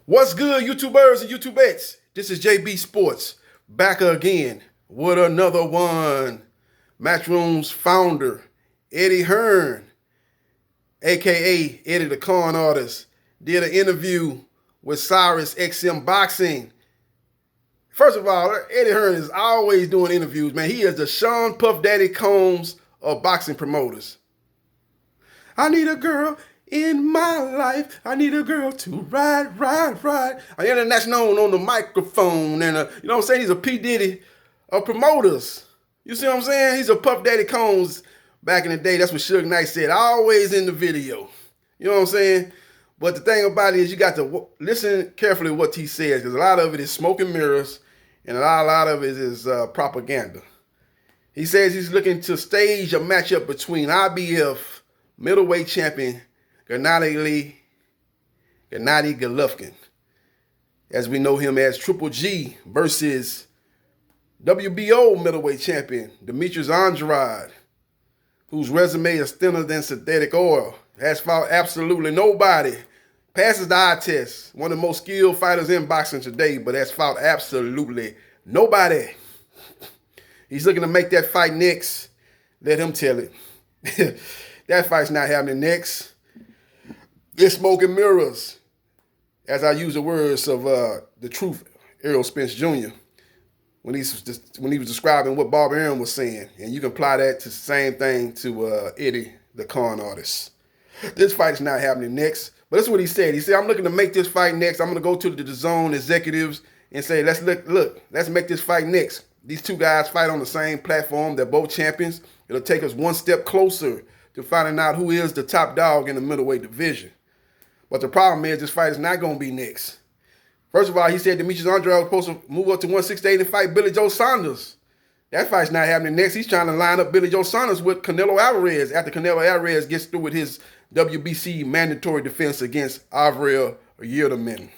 What's good, YouTubers and YouTubettes? This is JB Sports back again with another one. Matchroom's founder, Eddie Hearn, aka Eddie the Con Artist, did an interview with Cyrus XM Boxing. First of all, Eddie Hearn is always doing interviews, man. He is the Sean Puff Daddy Combs of boxing promoters. I need a girl in my life. I need a girl to ride. And that's known on the microphone. And you know what I'm saying? He's a P. Diddy of promoters. You see what I'm saying? He's a Puff Daddy Combs back in the day. That's what Suge Knight said. Always in the video. You know what I'm saying? But the thing about it is you got to listen carefully to what he says, because a lot of it is smoke and mirrors and a lot of it is propaganda. He says he's looking to stage a matchup between IBF middleweight champion Gennady Golovkin, as we know him as Triple G, versus WBO middleweight champion Demetrius Andrade, whose resume is thinner than synthetic oil, has fought absolutely nobody, passes the eye test, one of the most skilled fighters in boxing today, but has fought absolutely nobody. He's looking to make that fight next. Let him tell it. That fight's not happening next. It's smoke and mirrors, as I use the words of the truth, Errol Spence Jr., when he was describing what Bob Aaron was saying. And you can apply that to the same thing to Eddie, the con artist. This fight's not happening next. But that's what he said. He said, I'm looking to make this fight next. I'm going to go to the DAZN executives and say, let's make this fight next. These two guys fight on the same platform. They're both champions. It'll take us one step closer to finding out who is the top dog in the middleweight division. But the problem is this fight is not going to be next. First of all, he said Demetrius Andrade was supposed to move up to 168 and fight Billy Joe Saunders. That fight's not happening next. He's trying to line up Billy Joe Saunders with Canelo Alvarez after Canelo Alvarez gets through with his WBC mandatory defense against Avril Yildirim.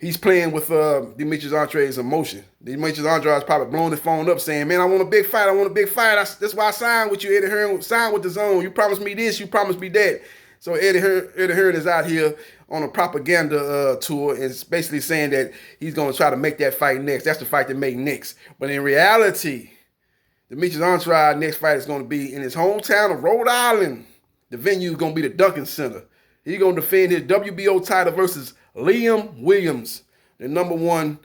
He's playing with Demetrius Andrade's emotion. Demetrius Andrade's probably blowing his phone up saying, man, I want a big fight. That's why I signed with you, Eddie Hearn. Signed with DAZN. You promised me this. You promised me that. So Eddie Hearn is out here on a propaganda tour and it's basically saying that he's going to try to make that fight next. That's the fight to make next. But in reality, Demetrius Andrade's next fight is going to be in his hometown of Rhode Island. The venue is going to be the Duncan Center. He's going to defend his WBO title versus Liam Williams, the #1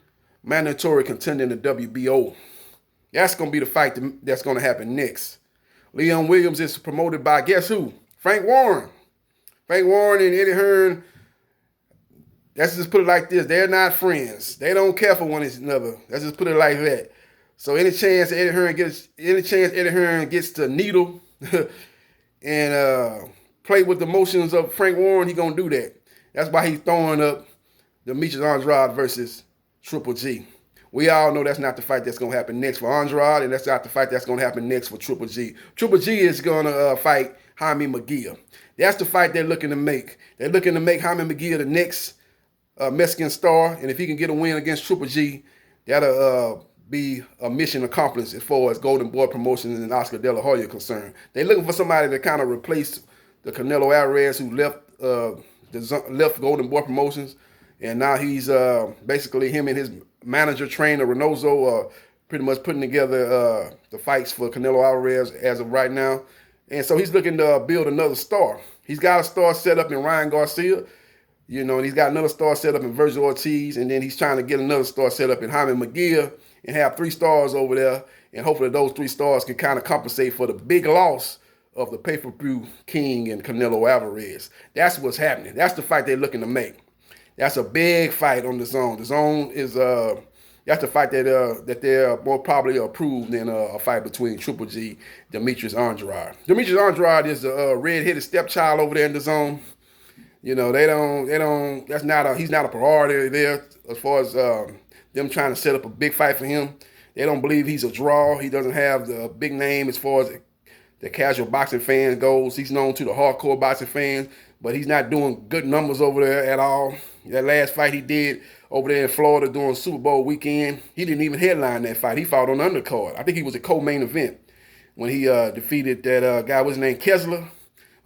mandatory contender in the WBO. That's going to be the fight that's going to happen next. Liam Williams is promoted by, guess who? Frank Warren. Frank Warren and Eddie Hearn, let's just put it like this. They're not friends. They don't care for one another. Let's just put it like that. So any chance Eddie Hearn gets to needle and play with the emotions of Frank Warren, he's going to do that. That's why he's throwing up Demetrius Andrade versus Triple G. We all know that's not the fight that's going to happen next for Andrade, and that's not the fight that's going to happen next for Triple G. Triple G is going to fight Jaime Munguia. That's the fight they're looking to make. They're looking to make Jaime Munguia the next Mexican star, and if he can get a win against Triple G, that'll be a mission accomplished as far as Golden Boy Promotions and Oscar De La Hoya are concerned. They're looking for somebody to kind of replace the Canelo Alvarez who left Golden Boy Promotions, and now he's basically him and his manager, trainer Reynoso, pretty much putting together the fights for Canelo Alvarez as of right now. And so he's looking to build another star. He's got a star set up in Ryan Garcia, you know, and he's got another star set up in Virgil Ortiz, and then he's trying to get another star set up in Jaime Munguia and have 3 stars over there, and hopefully those 3 stars can kind of compensate for the big loss of the pay-per-view king and Canelo Alvarez. That's what's happening. That's the fight they're looking to make. That's a big fight on the zone. The zone is that's the fight that they're more probably approved than a fight between Triple G, Demetrius Andrade. Demetrius Andrade is a red-headed stepchild over there in the zone. You know, he's not a priority there as far as them trying to set up a big fight for him. They don't believe he's a draw. He doesn't have the big name as far as the casual boxing fan goes. He's known to the hardcore boxing fans, but he's not doing good numbers over there at all. That last fight he did over there in Florida during Super Bowl weekend, he didn't even headline that fight. He fought on the undercard. I think he was a co-main event when he defeated that guy, what's his name, Kessler,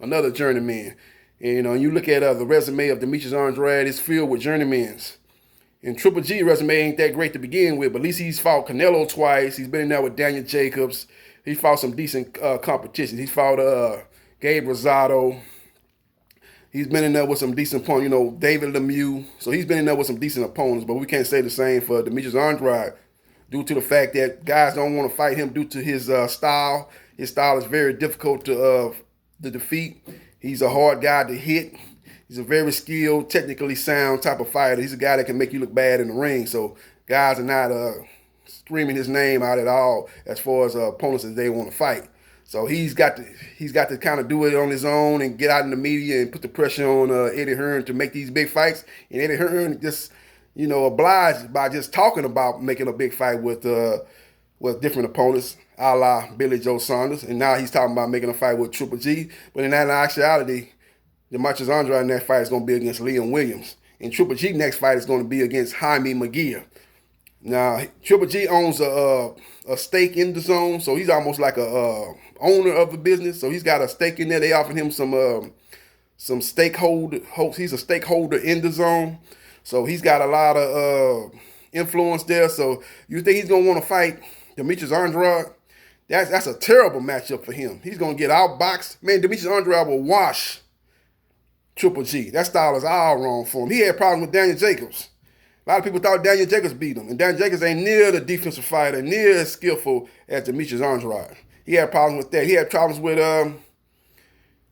another journeyman. And, you look at the resume of Demetrius Andrade, it's filled with journeymans. And Triple G resume ain't that great to begin with, but at least he's fought Canelo twice. He's been in there with Daniel Jacobs. He fought some decent competition. He fought Gabe Rosado. He's been in there with some decent opponents, David Lemieux. So he's been in there with some decent opponents, but we can't say the same for Demetrius Andrade due to the fact that guys don't want to fight him due to his style. His style is very difficult to defeat. He's a hard guy to hit. He's a very skilled, technically sound type of fighter. He's a guy that can make you look bad in the ring. So guys are not screaming his name out at all as far as opponents that they want to fight. So he's got to kind of do it on his own and get out in the media and put the pressure on Eddie Hearn to make these big fights. And Eddie Hearn just, obliged by just talking about making a big fight with different opponents, a la Billy Joe Saunders. And now he's talking about making a fight with Triple G. But in that actuality, Demetrius Andrade in that fight is going to be against Liam Williams. And Triple G next fight is going to be against Jaime Munguia. Now, Triple G owns a stake in the zone, so he's almost like a owner of the business. So he's got a stake in there. They offered him some stakeholder. He's a stakeholder in the zone, so he's got a lot of influence there. So you think he's going to want to fight Demetrius Andrade? That's a terrible matchup for him. He's going to get outboxed. Man, Demetrius Andrade will wash Triple G. That style is all wrong for him. He had problems with Daniel Jacobs. A lot of people thought Daniel Jacobs beat him. And Daniel Jacobs ain't near the defensive fighter, near as skillful as Demetrius Andrade. He had problems with that. He had problems with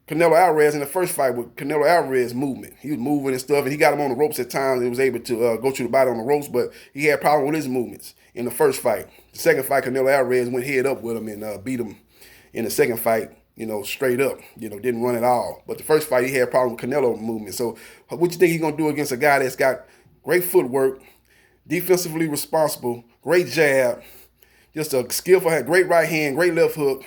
Canelo Alvarez in the first fight with Canelo Alvarez's movement. He was moving and stuff, and he got him on the ropes at times. He was able to go to the body on the ropes, but he had problems with his movements in the first fight. The second fight, Canelo Alvarez went head up with him and beat him in the second fight, straight up, didn't run at all. But the first fight, he had problems with Canelo movement. So what you think he's going to do against a guy that's got great footwork, defensively responsible, great jab, just a skillful, great right hand, great left hook,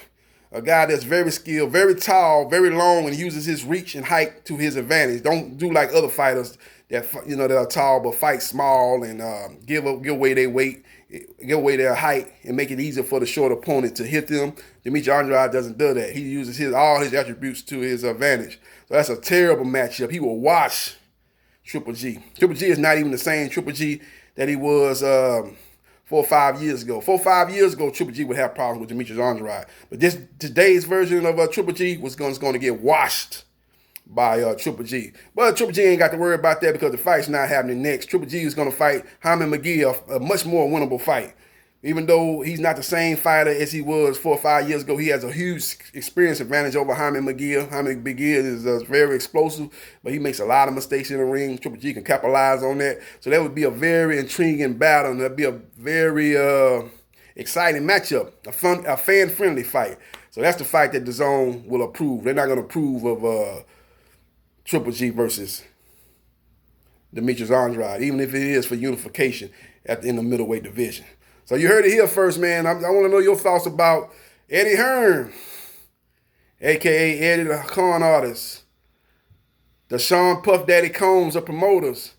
a guy that's very skilled, very tall, very long, and uses his reach and height to his advantage. Don't do like other fighters that that are tall but fight small and give away their weight, give away their height, and make it easier for the short opponent to hit them. Demetrius Andrade doesn't do that. He uses all his attributes to his advantage. So that's a terrible matchup. He will wash Triple G. Triple G is not even the same Triple G that he was 4 or 5 years ago. 4 or 5 years ago, Triple G would have problems with Demetrius Andrade. But today's version of Triple G was going to get washed by Triple G. But Triple G ain't got to worry about that because the fight's not happening next. Triple G is going to fight Jaime Munguia, a much more winnable fight. Even though he's not the same fighter as he was 4 or 5 years ago, he has a huge experience advantage over Jaime Munguia. Jaime Munguia is very explosive, but he makes a lot of mistakes in the ring. Triple G can capitalize on that. So that would be a very intriguing battle, and that'd be a very exciting matchup, a fan-friendly fight. So that's the fight that DAZN will approve. They're not going to approve of Triple G versus Demetrius Andrade, even if it is for unification in the middleweight division. So you heard it here first, man. I want to know your thoughts about Eddie Hearn, a.k.a. Eddie the Con Artist, the Sean Puff Daddy Combs of promoters.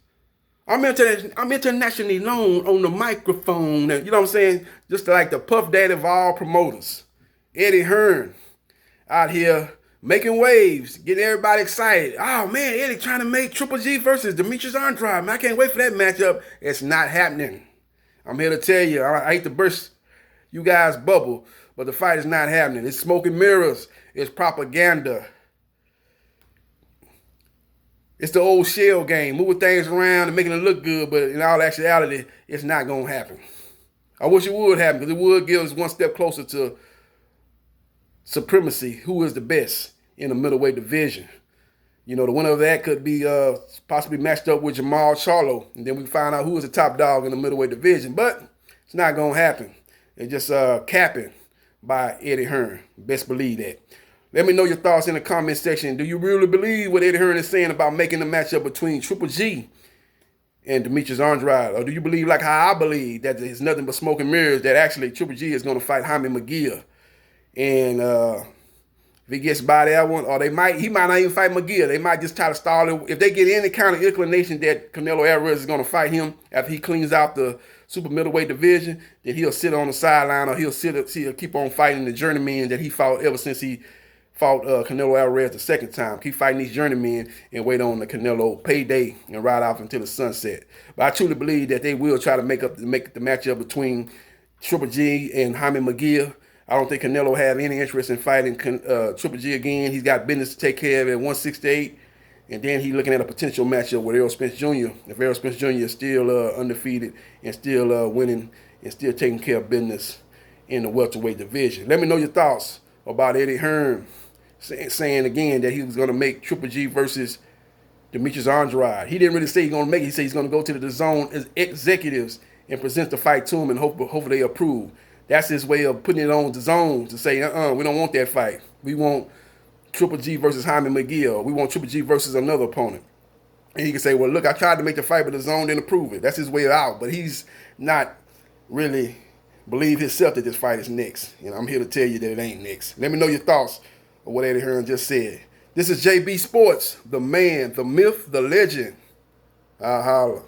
I'm internationally known on the microphone. You know what I'm saying? Just like the Puff Daddy of all promoters. Eddie Hearn out here making waves, getting everybody excited. Oh, man, Eddie trying to make Triple G versus Demetrius Andrade. Man, I can't wait for that matchup. It's not happening. I'm here to tell you, I hate to burst you guys' bubble, but the fight is not happening. It's smoke and mirrors. It's propaganda. It's the old shell game, moving things around and making it look good, but in all actuality, it's not going to happen. I wish it would happen because it would give us one step closer to supremacy, who is the best in the middleweight division. The winner of that could be possibly matched up with Jamal Charlo, and then we find out who is the top dog in the middleweight division. But it's not going to happen. It's just capping by Eddie Hearn. Best believe that. Let me know your thoughts in the comment section. Do you really believe what Eddie Hearn is saying about making the matchup between Triple G and Demetrius Andrade? Or do you believe, like how I believe, that it's nothing but smoke and mirrors, that actually Triple G is going to fight Jaime Munguia? And if he gets by that one, or he might not even fight Munguia. They might just try to stall it. If they get any kind of inclination that Canelo Alvarez is going to fight him after he cleans out the super middleweight division, then he'll sit on the sideline, or he'll keep on fighting the journeyman that he fought ever since he fought Canelo Alvarez the second time. Keep fighting these journeymen and wait on the Canelo payday and ride off until the sunset. But I truly believe that they will try to make the matchup between Triple G and Jaime McGill. I don't think Canelo have any interest in fighting Triple G again. He's got business to take care of at 168. And then he's looking at a potential matchup with Errol Spence Jr. If Errol Spence Jr. is still undefeated and still winning and still taking care of business in the welterweight division. Let me know your thoughts about Eddie Hearn saying again that he was going to make Triple G versus Demetrius Andrade. He didn't really say he's going to make it. He said he's going to go to the DAZN as executives and present the fight to him and hopefully they approve. That's his way of putting it on DAZN to say, we don't want that fight. We want Triple G versus Jaime McGill. We want Triple G versus another opponent. And he can say, well, look, I tried to make the fight, but DAZN didn't approve it. That's his way out. But he's not really believe himself that this fight is next. And I'm here to tell you that it ain't next. Let me know your thoughts on what Eddie Hearn just said. This is JB Sports, the man, the myth, the legend. I'll holla.